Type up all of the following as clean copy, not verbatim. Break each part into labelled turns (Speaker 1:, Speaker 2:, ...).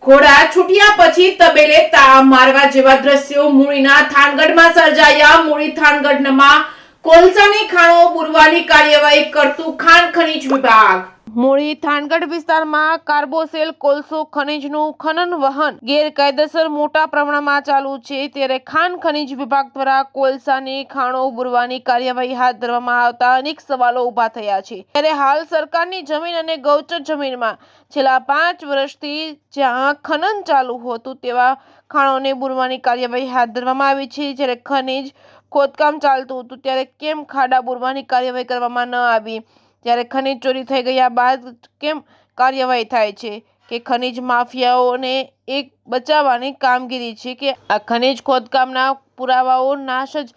Speaker 1: ઘોડા છૂટ્યા પછી તબેલે તાળા મારવા જેવા દ્રશ્યો મૂળીના થાનગઢમાં સર્જાયા। મૂળી થાનગઢમાં કોલસાની ખાણો બુરવાની કાર્યવાહી કરતું ખાણ ખનીજ વિભાગ। મૂળી થાનગઢ વિસ્તારમાં કાર્બોસેલ કોલસો ખનીજનું ખનન વહન ગેરકાયદેસર મોટા પ્રમાણમાં ચાલુ છે, ત્યારે ખાણ ખનીજ વિભાગ દ્વારા કોલસાની ખાણો બુરવાની કાર્યવાહી હાથ ધરવામાં આવતા અનેક સવાલો ઊભા થયા છે। ત્યારે હાલ સરકારની જમીન અને ગૌચર જમીનમાં છેલ્લા 5 વર્ષથી જ્યાં ખનન ચાલુ હતું તેવા ખાણોને બુરવાની કાર્યવાહી હાથ ધરવામાં આવી છે। જ્યારે ખનીજ ખોદકામ ચાલતું હતું ત્યારે કેમ ખાડા બુરવાની કાર્યવાહી કરવામાં ન આવી? ત્યારે ખનીજ ચોરી થઈ ગયા બાદ કેમ કાર્યવાહી થાય છે કે ખનીજ માફિયાઓને એક બચાવવાની કામગીરી છે કે આ ખનીજ ખોદકામના પુરાવાઓ નાશ જ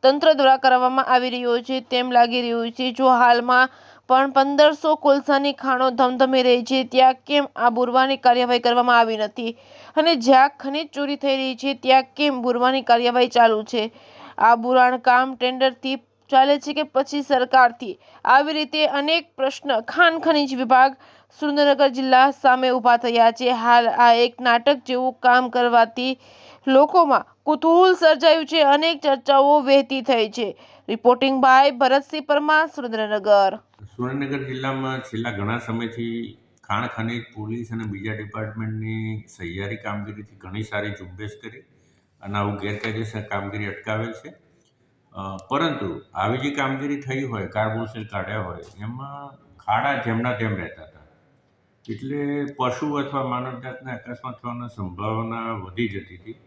Speaker 1: તંત્ર દ્વારા કરવામાં આવી રહ્યો છે તેમ લાગી રહ્યું છે। જો હાલમાં પણ 1500 કોલસાની ખાણો ધમધમી રહી છે, ત્યાં કેમ આ બુરવાની કાર્યવાહી કરવામાં આવી નથી? અને જ્યાં ખનીજ ચોરી થઈ રહી છે ત્યાં કેમ બુરવાની કાર્યવાહી ચાલુ છે? આ બુરાણ કામ ટેન્ડરથી ચાલે છે કે પછી સરકારથી? આવી રીતે અનેક પ્રશ્ન ખાણ ખનીજ વિભાગ સુરેન્દ્રનગર જિલ્લા સામે ઊભા થયા છે। હાલ આ એક નાટક જેવું કામ કરવાથી લોકોમાં કુતૂહલ સર્જાયું છે, અનેક ચર્ચાઓ વહેતી થઈ છે। Reporting by Bharatsinh Parmar, Surendranagar.
Speaker 2: સુરેન્દ્રનગર જિલ્લામાં છેલ્લા ઘણા સમયથી ખાણ ખનીજ પોલીસ અને બીજા ડિપાર્ટમેન્ટની સહિયારી કામગીરીથી ઘણી સારી ઝુંબેશ કરી અને આવું ગેરકાયદેસર કામગીરી અટકાવેલ છે। પરંતુ આવી જે કામગીરી થઈ હોય, કાર્બોસેલ કાઢ્યા હોય, એમાં ખાડા જેમના તેમ રહેતા હતા, એટલે પશુ અથવા માનવજાતને અકસ્માત થવાની સંભાવના વધી જતી હતી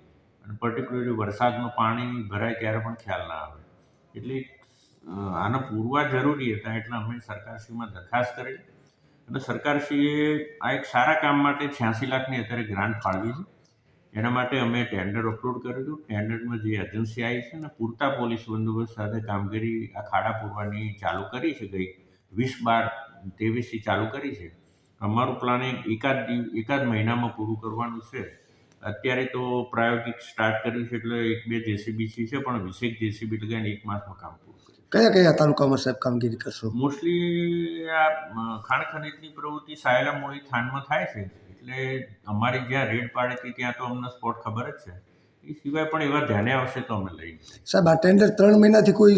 Speaker 2: અને પર્ટિક્યુલરલી વરસાદમાં પાણી ભરાય ત્યારે પણ ખ્યાલ ના આવે, એટલે આના પૂરવા જરૂરી હતા। એટલે અમે સરકારશ્રીમાં દરખાસ્ત કરી અને સરકારશ્રીએ આ એક સારા કામ માટે 86 લાખની અત્યારે ગ્રાન્ટ ફાળવી છે। એના માટે અમે ટેન્ડર અપલોડ કર્યું હતું। ટેન્ડરમાં જે એજન્સી આવી છે ને પૂરતા પોલીસ બંદોબસ્ત સાથે કામગીરી આ ખાડા પૂરવાની ચાલુ કરી છે। ગઈ 20/12/23થી ચાલુ કરી છે। અમારું પ્લાનિંગ એકાદ મહિનામાં પૂરું કરવાનું છે। અત્યારે તો પ્રાયોગિક સ્ટાર્ટ કર્યું છે, એટલે 1-2 જેસીબી છે, પણ 20 જેસીબી લગાવીને 1 માસમાં કામ પૂરું કર્યું।
Speaker 3: કયા કયા તાલુકામાં સાહેબ કામગીરી કરશો?
Speaker 2: મોસ્ટલી આ ખાણ ખનીજની પ્રવૃત્તિ સાયલા મૂળી થાનમાં થાય છે, એટલે અમારી જ્યાં રેડ પાડે હતી ત્યાં તો અમને સ્પોટ ખબર જ છે। એ સિવાય પણ એવા ધ્યાને આવશે તો અમે લઈએ।
Speaker 3: સાહેબ, આ ટેન્ડર 3 મહિનાથી કોઈ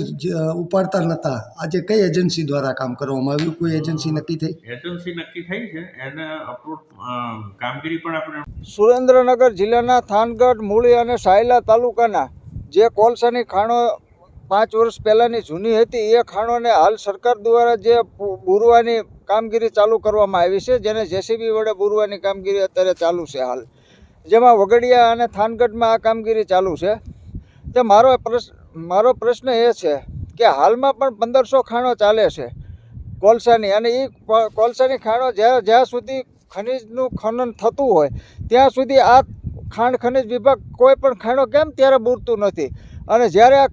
Speaker 3: ઉપાડતા નહોતા, આજે કઈ એજન્સી દ્વારા કામ કરવામાં આવ્યું? કોઈ એજન્સી નક્કી થઈ?
Speaker 2: એજન્સી નક્કી થઈ છે, એને અપલોડ કામગીરી પણ આપણે
Speaker 4: સુરેન્દ્રનગર જિલ્લાના થાનગઢ, મૂળી અને સાયલા તાલુકાના જે કોલસાની ખાણો 5 વર્ષ પહેલાંની જૂની હતી, એ ખાણોને હાલ સરકાર દ્વારા જે બુરવાની કામગીરી ચાલુ કરવામાં આવી છે, જેને જેસીબી વડે બુરવાની કામગીરી અત્યારે ચાલુ છે હાલ, જેમાં વગડિયા અને થાનગઢમાં આ કામગીરી ચાલુ છે। તે મારો પ્રશ્ન એ છે કે હાલમાં પણ 1500 ખાણો ચાલે છે કોલસાની, અને એ કોલસાની ખાણો જ્યાં સુધી ખનીજનું ખનન થતું હોય ત્યાં સુધી આ ખાણ ખનીજ વિભાગ કોઈ પણ ખાણો કેમ ત્યારે બુરતું નથી? અને જ્યારે આ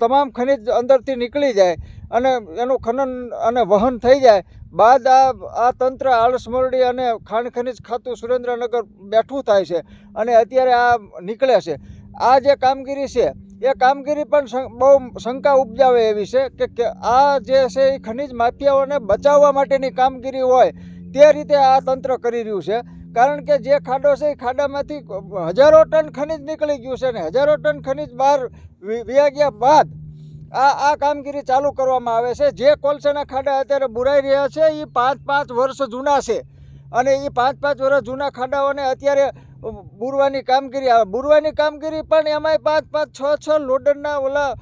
Speaker 4: તમામ ખનીજ અંદરથી નીકળી જાય અને એનું ખનન અને વહન થઈ જાય બાદ આ તંત્ર આળસ મરડી અને ખાણ ખનીજ ખાતું સુરેન્દ્રનગર બેઠું થાય છે અને અત્યારે આ નીકળે છે। આ જે કામગીરી છે એ કામગીરી પણ બહુ શંકા ઉપજાવે એવી છે કે આ જે છે એ ખનીજ માફિયાઓને બચાવવા માટેની કામગીરી હોય તે રીતે આ તંત્ર કરી રહ્યું છે। કારણ કે જે ખાડો છે એ ખાડામાંથી હજારો ટન ખનીજ નીકળી ગયું છે, અને હજારો ટન ખનીજ બહાર વયા ગયા બાદ આ કામગીરી ચાલુ કરવામાં આવે છે। જે કોલસાના ખાડા અત્યારે બુરાઈ રહ્યા છે એ 5-5 વર્ષ જૂના છે, અને એ 5-5 વર્ષ જૂના ખાડાઓને અત્યારે બુરવાની કામગીરી પણ એમાંય 5-5, 6-6 લોડરના ઓલા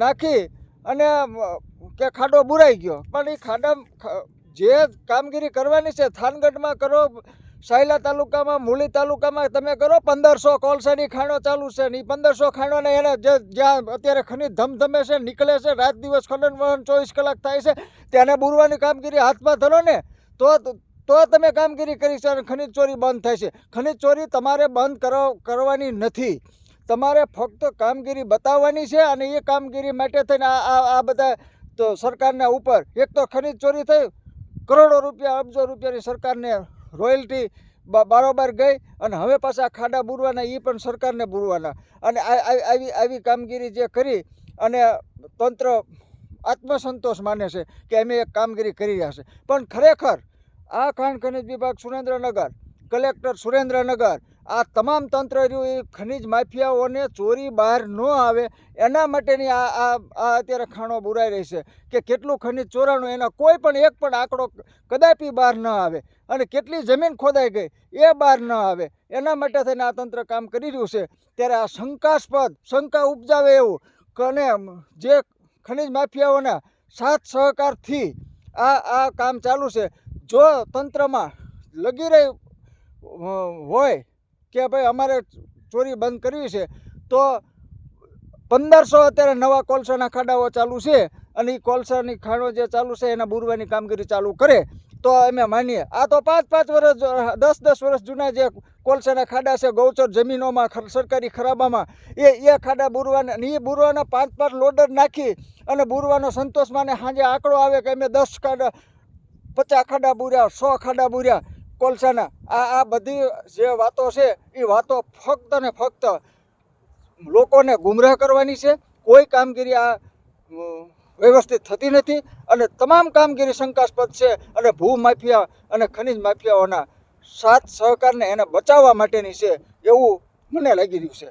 Speaker 4: નાખી અને કે ખાડો બુરાઈ ગયો, પણ એ ખાડા જે કામગીરી કરવાની છે થાનગઢમાં કરો, સાયલા તાલુકામાં, મૂળી તાલુકામાં તમે કરો, 1500 કોલસાની ખાણો ચાલુ છે ને એ 1500 ખાણોને એને જ્યાં અત્યારે ખનીજ ધમધમે છે, નીકળે છે, રાત દિવસ ખનન વહન 24 કલાક થાય છે, તેને બુરવાની કામગીરી હાથમાં ધરો ને તો તમે કામગીરી કરી છે અને ખનીજ ચોરી બંધ થાય છે। ખનીજ ચોરી તમારે બંધ કરવાની નથી, તમારે ફક્ત કામગીરી બતાવવાની છે, અને એ કામગીરી માટે થઈને આ બધા તો સરકારના ઉપર એક તો ખનીજ ચોરી થઈ, કરોડો રૂપિયા, અબજો રૂપિયાની સરકારને રોયલ્ટી બારોબાર ગઈ, અને હવે પાછા ખાડા બુરવાના એ પણ સરકારને બુરવાના, અને આવી કામગીરી જે કરી અને તંત્ર આત્મસંતોષ માને છે કે અમે એક કામગીરી કરી રહ્યા છે, પણ ખરેખર આ ખાણ ખનીજ વિભાગ સુરેન્દ્રનગર કલેક્ટર સુરેન્દ્રનગર આ તમામ તંત્ર રહ્યું એ ખનિજ માફિયાઓને ચોરી બહાર ન આવે એના માટેની આ અત્યારે ખાણો બુરાઈ રહી છે કે કેટલું ખનિજ ચોરાણું એના કોઈ પણ એક પણ આંકડો કદાપી બહાર ન આવે અને કેટલી જમીન ખોદાઈ ગઈ એ બહાર ન આવે એના માટે થઈને આ તંત્ર કામ કરી રહ્યું છે. ત્યારે આ શંકાસ્પદ શંકા ઉપજાવે એવું અને જે ખનિજ માફિયાઓના સાથ સહકારથી આ કામ ચાલુ છે. જો તંત્રમાં લગી રહી હોય કે ભાઈ અમારે ચોરી બંધ કરવી છે તો 1500 અત્યારે નવા કોલસાના ખાડાઓ ચાલુ છે અને એ કોલસાની ખાડો જે ચાલુ છે એના બુરવાની કામગીરી ચાલુ કરે તો અમે માનીએ. આ તો 5-5 વર્ષ 10-10 વર્ષ જૂના જે કોલસાના ખાડા છે ગૌચર જમીનોમાં સરકારી ખરાબામાં એ ખાડા બુરવાના અને એ બુરવાના 5-5 લોડર નાખી અને બુરવાનો સંતોષ માને સાંજે આંકડો આવે કે અમે 10 ખાડા 50 ખાડા બુર્યા 100 ખાડા બુર્યા કોલસાના. આ બધી જે વાતો છે એ વાતો ફક્ત ને ફક્ત લોકોને ગુમરાહ કરવાની છે. કોઈ કામગીરી આ વ્યવસ્થિત થતી નથી અને તમામ કામગીરી શંકાસ્પદ છે અને ભૂ માફિયા અને ખનિજ માફિયાઓના સાથ સહકારને એને બચાવવા માટેની છે એવું મને લાગી રહ્યું છે.